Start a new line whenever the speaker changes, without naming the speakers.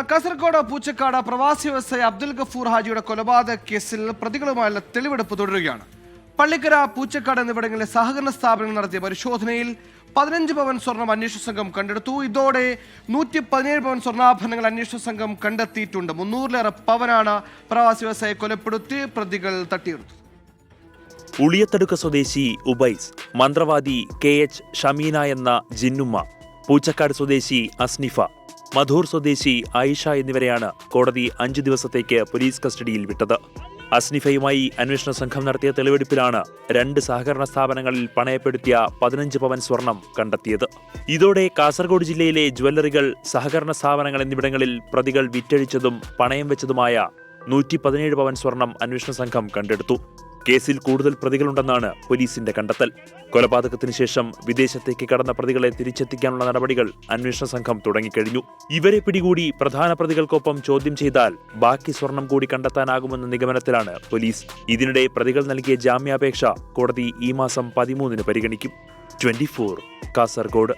കാസർഗോഡ് പൂച്ചക്കാട് പ്രവാസി വ്യവസായി അബ്ദുൽ ഗഫൂർ ഹാജിയുടെ കൊലപാതക കേസിൽ പ്രതികളുമായുള്ള തെളിവെടുപ്പ് തുടരുകയാണ്. പള്ളിക്കര, പൂച്ചക്കാട് എന്നിവിടങ്ങളിലെ സഹകരണ സ്ഥാപനങ്ങൾ നടത്തിയ പരിശോധനയിൽ 15 പവൻ സ്വർണം അന്വേഷണ സംഘം കണ്ടെടുത്തു. ഇതോടെ 117 പവൻ സ്വർണ്ണാഭരണങ്ങൾ അന്വേഷണ സംഘം കണ്ടെത്തിയിട്ടുണ്ട്. 300-ലേറെ പവനാണ് പ്രവാസി വ്യവസായിയെ കൊലപ്പെടുത്തി പ്രതികൾ തട്ടിയെടുത്തത്.
ഉളിയത്തടുക്ക സ്വദേശി ഉബൈസ്, മന്ത്രവാദി KH ഷമീന എന്ന ജിന്നുമ്മ, പൂച്ചക്കാട് സ്വദേശി അസ്നിഫ, മധൂർ സ്വദേശി ആയിഷ എന്നിവരെയാണ് കോടതി 5 ദിവസത്തേക്ക് പോലീസ് കസ്റ്റഡിയിൽ വിട്ടത്. അസ്നിഫയുമായി അന്വേഷണ സംഘം നടത്തിയ തെളിവെടുപ്പിലാണ് 2 സഹകരണ സ്ഥാപനങ്ങളിൽ പണയപ്പെടുത്തിയ 15 പവൻ സ്വർണം കണ്ടെത്തിയത്. ഇതോടെ കാസർഗോഡ് ജില്ലയിലെ ജ്വല്ലറികൾ, സഹകരണ സ്ഥാപനങ്ങൾ എന്നിവിടങ്ങളിൽ പ്രതികൾ വിറ്റഴിച്ചതും പണയം വെച്ചതുമായ 117 പവൻ സ്വർണം അന്വേഷണ സംഘം കണ്ടെടുത്തു. കേസിൽ കൂടുതൽ പ്രതികളുണ്ടെന്നാണ് പോലീസിന്റെ കണ്ടെത്തൽ. കൊലപാതകത്തിന് ശേഷം വിദേശത്തേക്ക് കടന്ന പ്രതികളെ തിരിച്ചെത്തിക്കാനുള്ള നടപടികൾ അന്വേഷണ സംഘം തുടങ്ങിക്കഴിഞ്ഞു. ഇവരെ പിടികൂടി പ്രധാന പ്രതികൾക്കൊപ്പം ചോദ്യം ചെയ്താൽ ബാക്കി സ്വർണം കൂടി കണ്ടെത്താനാകുമെന്ന നിഗമനത്തിലാണ് പോലീസ്. ഇതിനിടെ പ്രതികൾ നൽകിയ ജാമ്യാപേക്ഷ കോടതി ഈ മാസം 13-ന് പരിഗണിക്കും. 24 കാസർഗോഡ്.